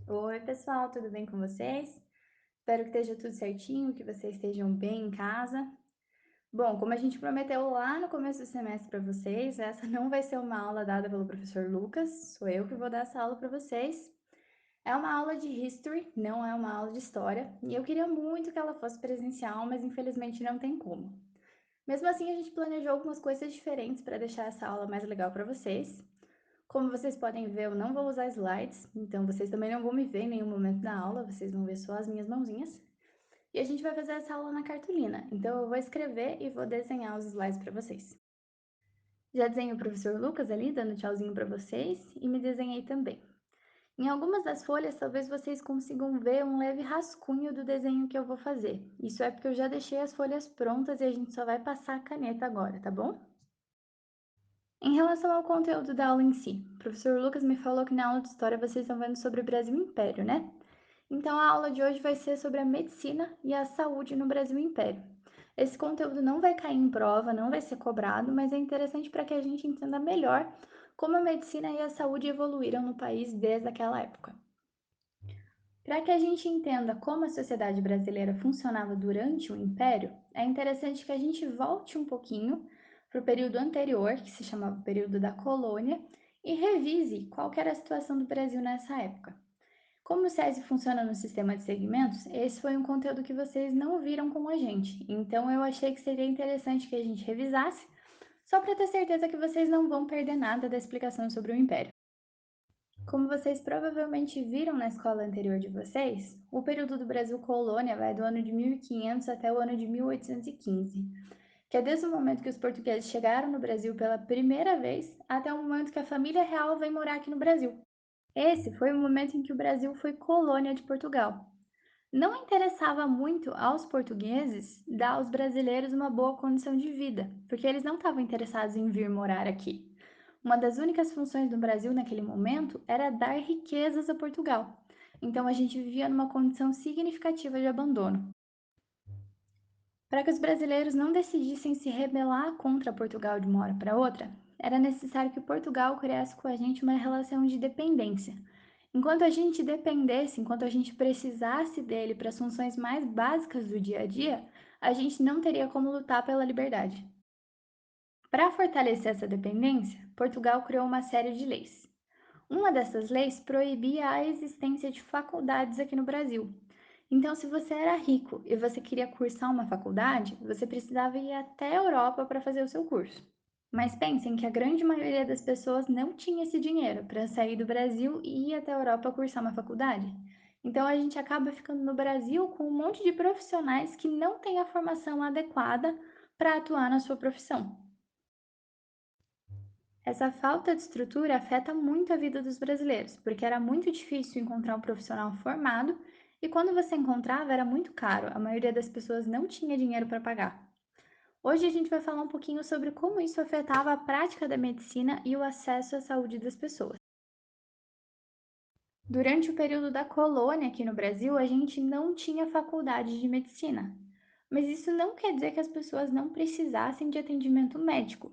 Oi, pessoal, tudo bem com vocês? Espero que esteja tudo certinho, que vocês estejam bem em casa. Bom, como a gente prometeu lá no começo do semestre para vocês, essa não vai ser uma aula dada pelo professor Lucas, sou eu que vou dar essa aula para vocês. É uma aula de History, não é uma aula de História, e eu queria muito que ela fosse presencial, mas infelizmente não tem como. Mesmo assim, a gente planejou algumas coisas diferentes para deixar essa aula mais legal para vocês. Como vocês podem ver, eu não vou usar slides, então vocês também não vão me ver em nenhum momento da aula, vocês vão ver só as minhas mãozinhas. E a gente vai fazer essa aula na cartolina, então eu vou escrever e vou desenhar os slides para vocês. Já desenhei o professor Lucas ali, dando tchauzinho para vocês, e me desenhei também. Em algumas das folhas, talvez vocês consigam ver um leve rascunho do desenho que eu vou fazer. Isso é porque eu já deixei as folhas prontas e a gente só vai passar a caneta agora, tá bom? Em relação ao conteúdo da aula em si, o professor Lucas me falou que na aula de história vocês estão vendo sobre o Brasil Império, né? Então a aula de hoje vai ser sobre a medicina e a saúde no Brasil Império. Esse conteúdo não vai cair em prova, não vai ser cobrado, mas é interessante para que a gente entenda melhor como a medicina e a saúde evoluíram no país desde aquela época. Para que a gente entenda como a sociedade brasileira funcionava durante o Império, é interessante que a gente volte um pouquinho para o período anterior, que se chamava período da colônia, e revise qual que era a situação do Brasil nessa época. Como o SESI funciona no sistema de segmentos, esse foi um conteúdo que vocês não viram com a gente, então eu achei que seria interessante que a gente revisasse, só para ter certeza que vocês não vão perder nada da explicação sobre o Império. Como vocês provavelmente viram na escola anterior de vocês, o período do Brasil colônia vai do ano de 1500 até o ano de 1815, que é desde o momento que os portugueses chegaram no Brasil pela primeira vez até o momento que a família real vem morar aqui no Brasil. Esse foi o momento em que o Brasil foi colônia de Portugal. Não interessava muito aos portugueses dar aos brasileiros uma boa condição de vida, porque eles não estavam interessados em vir morar aqui. Uma das únicas funções do Brasil naquele momento era dar riquezas a Portugal. Então a gente vivia numa condição significativa de abandono. Para que os brasileiros não decidissem se rebelar contra Portugal de uma hora para outra, era necessário que Portugal criasse com a gente uma relação de dependência. Enquanto a gente dependesse, enquanto a gente precisasse dele para as funções mais básicas do dia a dia, a gente não teria como lutar pela liberdade. Para fortalecer essa dependência, Portugal criou uma série de leis. Uma dessas leis proibia a existência de faculdades aqui no Brasil. Então, se você era rico e você queria cursar uma faculdade, você precisava ir até a Europa para fazer o seu curso. Mas pensem que a grande maioria das pessoas não tinha esse dinheiro para sair do Brasil e ir até a Europa cursar uma faculdade. Então, a gente acaba ficando no Brasil com um monte de profissionais que não têm a formação adequada para atuar na sua profissão. Essa falta de estrutura afeta muito a vida dos brasileiros, porque era muito difícil encontrar um profissional formado e quando você encontrava era muito caro, a maioria das pessoas não tinha dinheiro para pagar. Hoje a gente vai falar um pouquinho sobre como isso afetava a prática da medicina e o acesso à saúde das pessoas. Durante o período da colônia aqui no Brasil, a gente não tinha faculdade de medicina. Mas isso não quer dizer que as pessoas não precisassem de atendimento médico.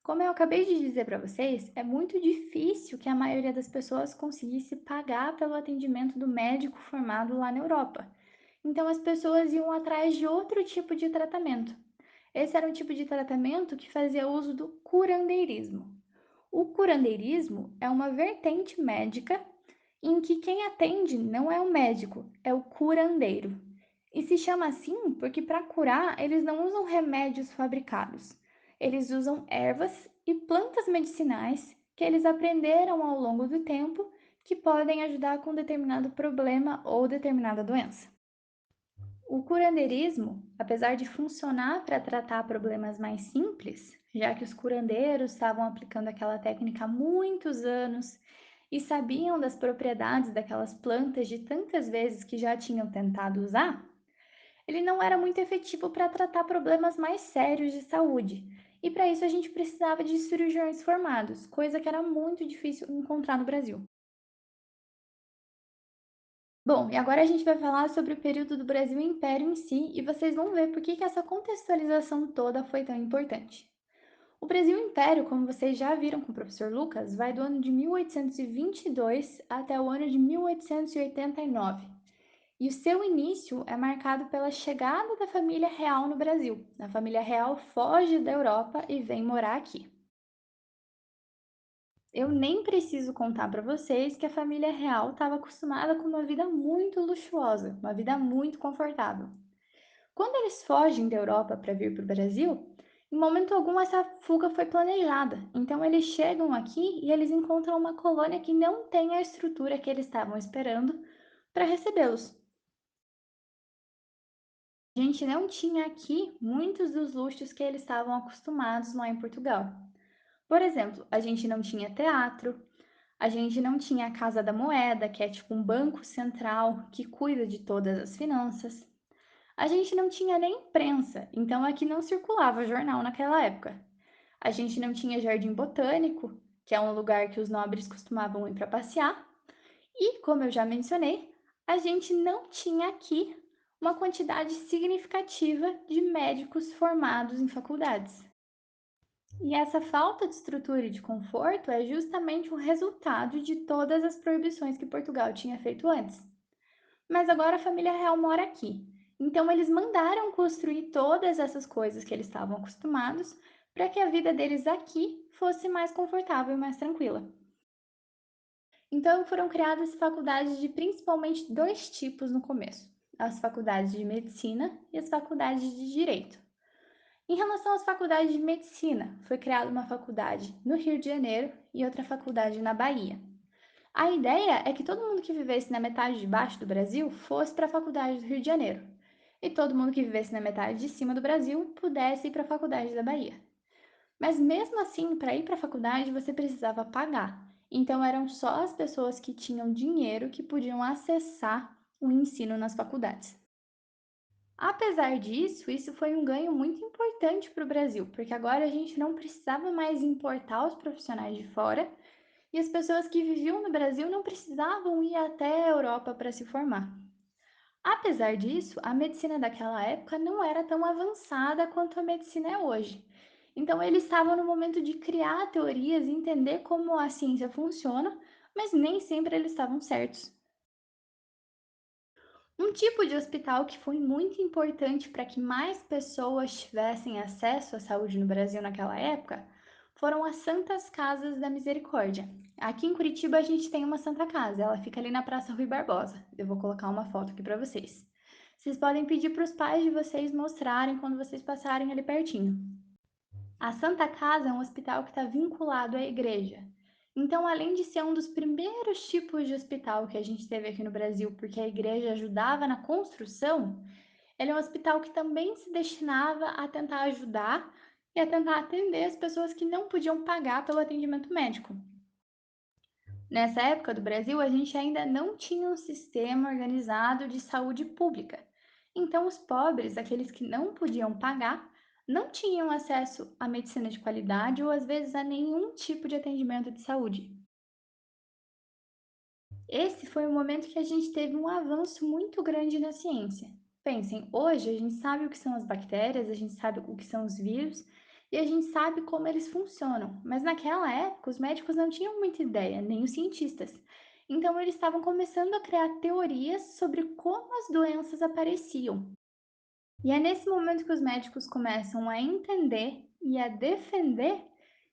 Como eu acabei de dizer para vocês, é muito difícil que a maioria das pessoas conseguisse pagar pelo atendimento do médico formado lá na Europa. Então as pessoas iam atrás de outro tipo de tratamento. Esse era um tipo de tratamento que fazia uso do curandeirismo. O curandeirismo é uma vertente médica em que quem atende não é o médico, é o curandeiro. E se chama assim porque para curar eles não usam remédios fabricados. Eles usam ervas e plantas medicinais que eles aprenderam ao longo do tempo que podem ajudar com determinado problema ou determinada doença. O curandeirismo, apesar de funcionar para tratar problemas mais simples, já que os curandeiros estavam aplicando aquela técnica há muitos anos e sabiam das propriedades daquelas plantas de tantas vezes que já tinham tentado usar, ele não era muito efetivo para tratar problemas mais sérios de saúde. E para isso a gente precisava de cirurgiões formados, coisa que era muito difícil encontrar no Brasil. Bom, e agora a gente vai falar sobre o período do Brasil Império em si, e vocês vão ver por que essa contextualização toda foi tão importante. O Brasil Império, como vocês já viram com o professor Lucas, vai do ano de 1822 até o ano de 1889. E o seu início é marcado pela chegada da família real no Brasil. A família real foge da Europa e vem morar aqui. Eu nem preciso contar para vocês que a família real estava acostumada com uma vida muito luxuosa, uma vida muito confortável. Quando eles fogem da Europa para vir para o Brasil, em momento algum essa fuga foi planejada. Então eles chegam aqui e eles encontram uma colônia que não tem a estrutura que eles estavam esperando para recebê-los. A gente não tinha aqui muitos dos luxos que eles estavam acostumados lá em Portugal. Por exemplo, a gente não tinha teatro, a gente não tinha a Casa da Moeda, que é tipo um banco central que cuida de todas as finanças. A gente não tinha nem imprensa, então aqui não circulava jornal naquela época. A gente não tinha jardim botânico, que é um lugar que os nobres costumavam ir para passear. E, como eu já mencionei, a gente não tinha aqui uma quantidade significativa de médicos formados em faculdades. E essa falta de estrutura e de conforto é justamente o resultado de todas as proibições que Portugal tinha feito antes. Mas agora a família real mora aqui. Então eles mandaram construir todas essas coisas que eles estavam acostumados para que a vida deles aqui fosse mais confortável e mais tranquila. Então foram criadas faculdades de principalmente dois tipos no começo: as faculdades de medicina e as faculdades de direito. Em relação às faculdades de medicina, foi criada uma faculdade no Rio de Janeiro e outra faculdade na Bahia. A ideia é que todo mundo que vivesse na metade de baixo do Brasil fosse para a faculdade do Rio de Janeiro, e todo mundo que vivesse na metade de cima do Brasil pudesse ir para a faculdade da Bahia. Mas mesmo assim, para ir para a faculdade você precisava pagar. Então eram só as pessoas que tinham dinheiro que podiam acessar o ensino nas faculdades. Apesar disso, isso foi um ganho muito importante para o Brasil, porque agora a gente não precisava mais importar os profissionais de fora e as pessoas que viviam no Brasil não precisavam ir até a Europa para se formar. Apesar disso, a medicina daquela época não era tão avançada quanto a medicina é hoje. Então, eles estavam no momento de criar teorias e entender como a ciência funciona, mas nem sempre eles estavam certos. Um tipo de hospital que foi muito importante para que mais pessoas tivessem acesso à saúde no Brasil naquela época foram as Santas Casas da Misericórdia. Aqui em Curitiba a gente tem uma Santa Casa, ela fica ali na Praça Rui Barbosa. Eu vou colocar uma foto aqui para vocês. Vocês podem pedir para os pais de vocês mostrarem quando vocês passarem ali pertinho. A Santa Casa é um hospital que está vinculado à igreja. Então, além de ser um dos primeiros tipos de hospital que a gente teve aqui no Brasil, porque a igreja ajudava na construção, ele é um hospital que também se destinava a tentar ajudar e a tentar atender as pessoas que não podiam pagar pelo atendimento médico. Nessa época do Brasil, a gente ainda não tinha um sistema organizado de saúde pública. Então, os pobres, aqueles que não podiam pagar, não tinham acesso à medicina de qualidade ou às vezes a nenhum tipo de atendimento de saúde. Esse foi o momento que a gente teve um avanço muito grande na ciência. Pensem, hoje a gente sabe o que são as bactérias, a gente sabe o que são os vírus e a gente sabe como eles funcionam, mas naquela época os médicos não tinham muita ideia, nem os cientistas. Então eles estavam começando a criar teorias sobre como as doenças apareciam. E é nesse momento que os médicos começam a entender e a defender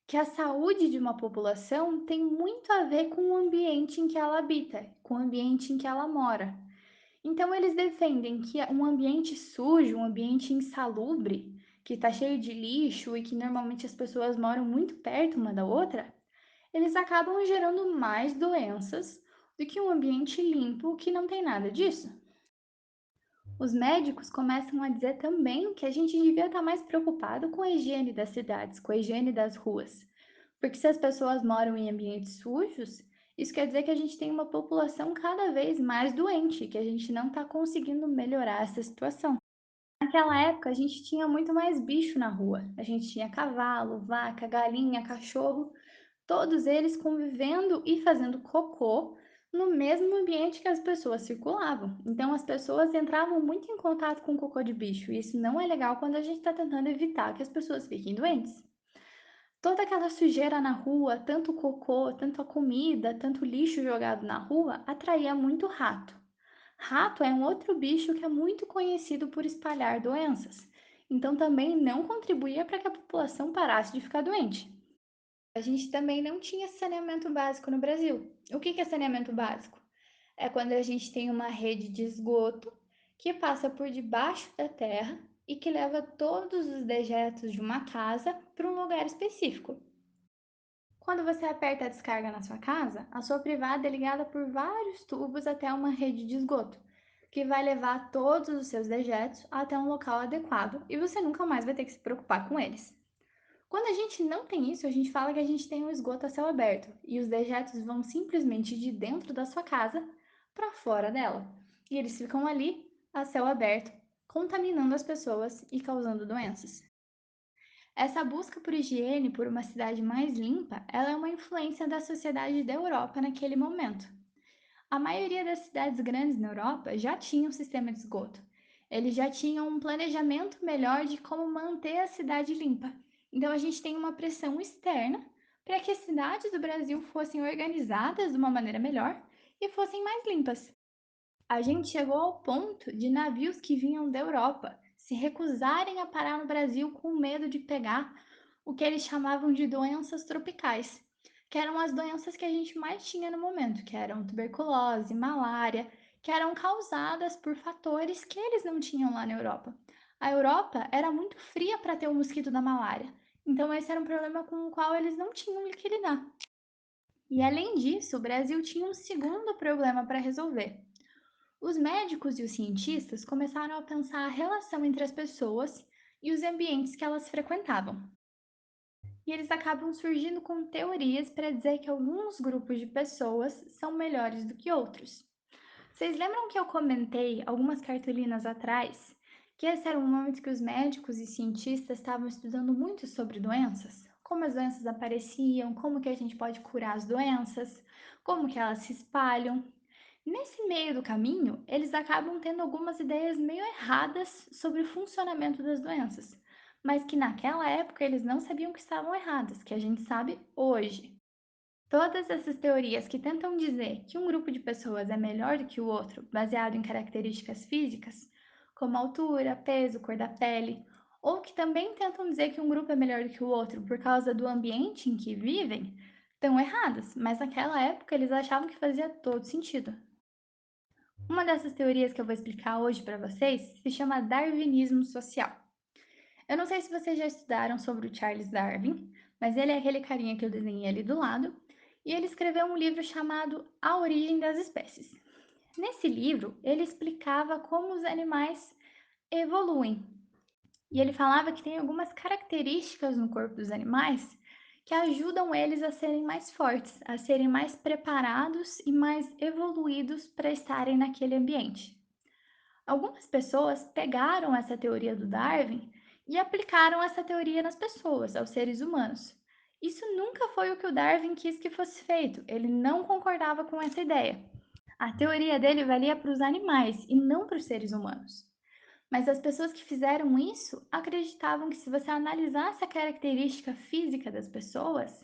que a saúde de uma população tem muito a ver com o ambiente em que ela habita, com o ambiente em que ela mora. Então, eles defendem que um ambiente sujo, um ambiente insalubre, que está cheio de lixo e que normalmente as pessoas moram muito perto uma da outra, eles acabam gerando mais doenças do que um ambiente limpo que não tem nada disso. Os médicos começam a dizer também que a gente devia estar mais preocupado com a higiene das cidades, com a higiene das ruas. Porque se as pessoas moram em ambientes sujos, isso quer dizer que a gente tem uma população cada vez mais doente, que a gente não está conseguindo melhorar essa situação. Naquela época, a gente tinha muito mais bicho na rua. A gente tinha cavalo, vaca, galinha, cachorro, todos eles convivendo e fazendo cocô no mesmo ambiente que as pessoas circulavam. Então, as pessoas entravam muito em contato com o cocô de bicho, e isso não é legal quando a gente está tentando evitar que as pessoas fiquem doentes. Toda aquela sujeira na rua, tanto cocô, tanto a comida, tanto lixo jogado na rua, atraía muito rato. Rato é um outro bicho que é muito conhecido por espalhar doenças, então também não contribuía para que a população parasse de ficar doente. A gente também não tinha saneamento básico no Brasil. O que é saneamento básico? É quando a gente tem uma rede de esgoto que passa por debaixo da terra e que leva todos os dejetos de uma casa para um lugar específico. Quando você aperta a descarga na sua casa, a sua privada é ligada por vários tubos até uma rede de esgoto, que vai levar todos os seus dejetos até um local adequado e você nunca mais vai ter que se preocupar com eles. Quando a gente não tem isso, a gente fala que a gente tem um esgoto a céu aberto e os dejetos vão simplesmente de dentro da sua casa para fora dela. E eles ficam ali a céu aberto, contaminando as pessoas e causando doenças. Essa busca por higiene, por uma cidade mais limpa, ela é uma influência da sociedade da Europa naquele momento. A maioria das cidades grandes na Europa já tinha um sistema de esgoto. Eles já tinham um planejamento melhor de como manter a cidade limpa. Então a gente tem uma pressão externa para que as cidades do Brasil fossem organizadas de uma maneira melhor e fossem mais limpas. A gente chegou ao ponto de navios que vinham da Europa se recusarem a parar no Brasil com medo de pegar o que eles chamavam de doenças tropicais, que eram as doenças que a gente mais tinha no momento, que eram tuberculose, malária, que eram causadas por fatores que eles não tinham lá na Europa. A Europa era muito fria para ter o mosquito da malária, então esse era um problema com o qual eles não tinham que lidar. E além disso, o Brasil tinha um segundo problema para resolver. Os médicos e os cientistas começaram a pensar a relação entre as pessoas e os ambientes que elas frequentavam. E eles acabam surgindo com teorias para dizer que alguns grupos de pessoas são melhores do que outros. Vocês lembram que eu comentei algumas cartolinas atrás que esse era um momento que os médicos e cientistas estavam estudando muito sobre doenças? Como as doenças apareciam, como que a gente pode curar as doenças, como que elas se espalham. Nesse meio do caminho, eles acabam tendo algumas ideias meio erradas sobre o funcionamento das doenças, mas que naquela época eles não sabiam que estavam erradas, que a gente sabe hoje. Todas essas teorias que tentam dizer que um grupo de pessoas é melhor do que o outro, baseado em características físicas, como altura, peso, cor da pele, ou que também tentam dizer que um grupo é melhor do que o outro por causa do ambiente em que vivem, estão erradas, mas naquela época eles achavam que fazia todo sentido. Uma dessas teorias que eu vou explicar hoje para vocês se chama darwinismo social. Eu não sei se vocês já estudaram sobre o Charles Darwin, mas ele é aquele carinha que eu desenhei ali do lado, e ele escreveu um livro chamado A Origem das Espécies. Nesse livro, ele explicava como os animais evoluem, e ele falava que tem algumas características no corpo dos animais que ajudam eles a serem mais fortes, a serem mais preparados e mais evoluídos para estarem naquele ambiente. Algumas pessoas pegaram essa teoria do Darwin e aplicaram essa teoria nas pessoas, aos seres humanos. Isso nunca foi o que o Darwin quis que fosse feito, ele não concordava com essa ideia. A teoria dele valia para os animais e não para os seres humanos. Mas as pessoas que fizeram isso acreditavam que se você analisasse a característica física das pessoas,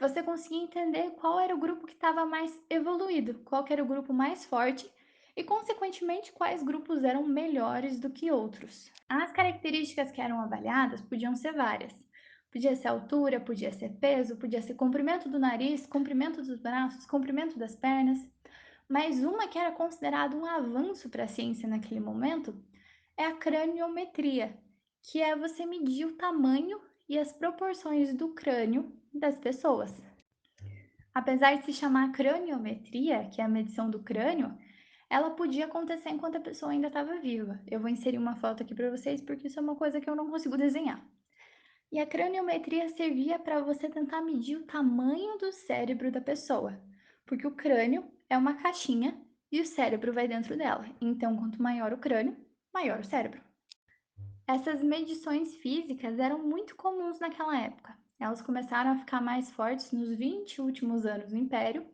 você conseguia entender qual era o grupo que estava mais evoluído, qual que era o grupo mais forte e, consequentemente, quais grupos eram melhores do que outros. As características que eram avaliadas podiam ser várias. Podia ser altura, podia ser peso, podia ser comprimento do nariz, comprimento dos braços, comprimento das pernas. Mas uma que era considerada um avanço para a ciência naquele momento é a craniometria, que é você medir o tamanho e as proporções do crânio das pessoas. Apesar de se chamar craniometria, que é a medição do crânio, ela podia acontecer enquanto a pessoa ainda estava viva. Eu vou inserir uma foto aqui para vocês porque isso é uma coisa que eu não consigo desenhar. E a craniometria servia para você tentar medir o tamanho do cérebro da pessoa, porque o crânio é uma caixinha e o cérebro vai dentro dela. Então, quanto maior o crânio, maior o cérebro. Essas medições físicas eram muito comuns naquela época. Elas começaram a ficar mais fortes nos 20 últimos anos do Império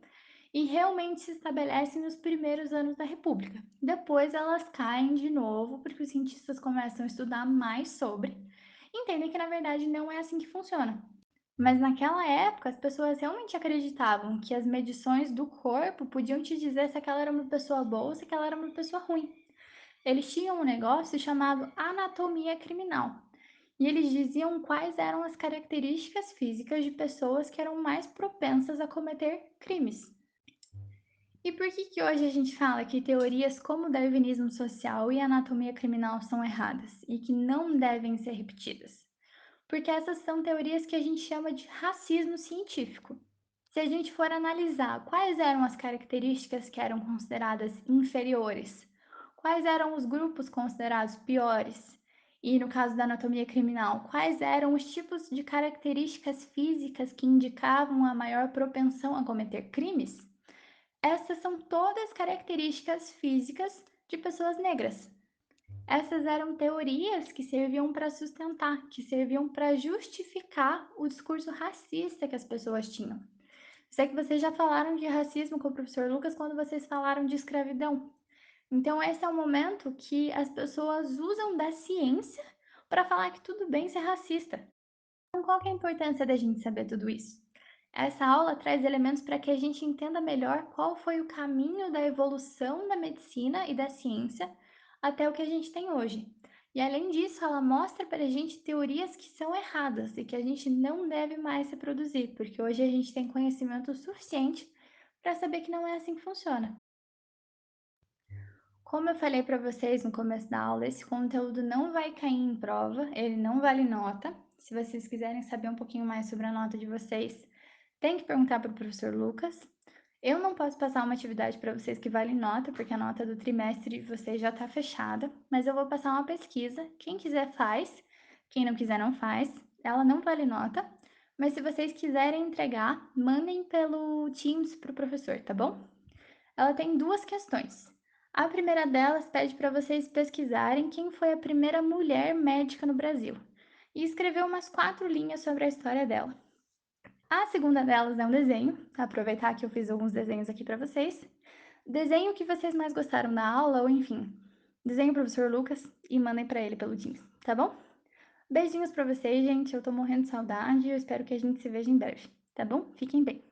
e realmente se estabelecem nos primeiros anos da República. Depois elas caem de novo porque os cientistas começam a estudar mais sobre e entendem que na verdade não é assim que funciona. Mas naquela época, as pessoas realmente acreditavam que as medições do corpo podiam te dizer se aquela era uma pessoa boa ou se aquela era uma pessoa ruim. Eles tinham um negócio chamado anatomia criminal. E eles diziam quais eram as características físicas de pessoas que eram mais propensas a cometer crimes. E por que que hoje a gente fala que teorias como darwinismo social e anatomia criminal são erradas e que não devem ser repetidas? Porque essas são teorias que a gente chama de racismo científico. Se a gente for analisar quais eram as características que eram consideradas inferiores, quais eram os grupos considerados piores, e no caso da anatomia criminal, quais eram os tipos de características físicas que indicavam a maior propensão a cometer crimes, essas são todas características físicas de pessoas negras. Essas eram teorias que serviam para sustentar, que serviam para justificar o discurso racista que as pessoas tinham. Sei que vocês já falaram de racismo com o professor Lucas quando vocês falaram de escravidão. Então, esse é o momento que as pessoas usam da ciência para falar que tudo bem ser racista. Então, qual que é a importância da gente saber tudo isso? Essa aula traz elementos para que a gente entenda melhor qual foi o caminho da evolução da medicina e da ciência até o que a gente tem hoje. E além disso, ela mostra para a gente teorias que são erradas e que a gente não deve mais reproduzir, porque hoje a gente tem conhecimento suficiente para saber que não é assim que funciona. Como eu falei para vocês no começo da aula, esse conteúdo não vai cair em prova, ele não vale nota. Se vocês quiserem saber um pouquinho mais sobre a nota de vocês, tem que perguntar para o professor Lucas. Eu não posso passar uma atividade para vocês que vale nota, porque a nota do trimestre de vocês já está fechada, mas eu vou passar uma pesquisa. Quem quiser faz, quem não quiser não faz. Ela não vale nota, mas se vocês quiserem entregar, mandem pelo Teams para o professor, tá bom? Ela tem duas questões. A primeira delas pede para vocês pesquisarem quem foi a primeira mulher médica no Brasil e escrever umas 4 linhas sobre a história dela. A segunda delas é um desenho, aproveitar que eu fiz alguns desenhos aqui para vocês. Desenho o que vocês mais gostaram da aula, ou enfim, desenho o professor Lucas e mandem para ele pelo Teams, tá bom? Beijinhos para vocês, gente. Eu tô morrendo de saudade e eu espero que a gente se veja em breve, tá bom? Fiquem bem.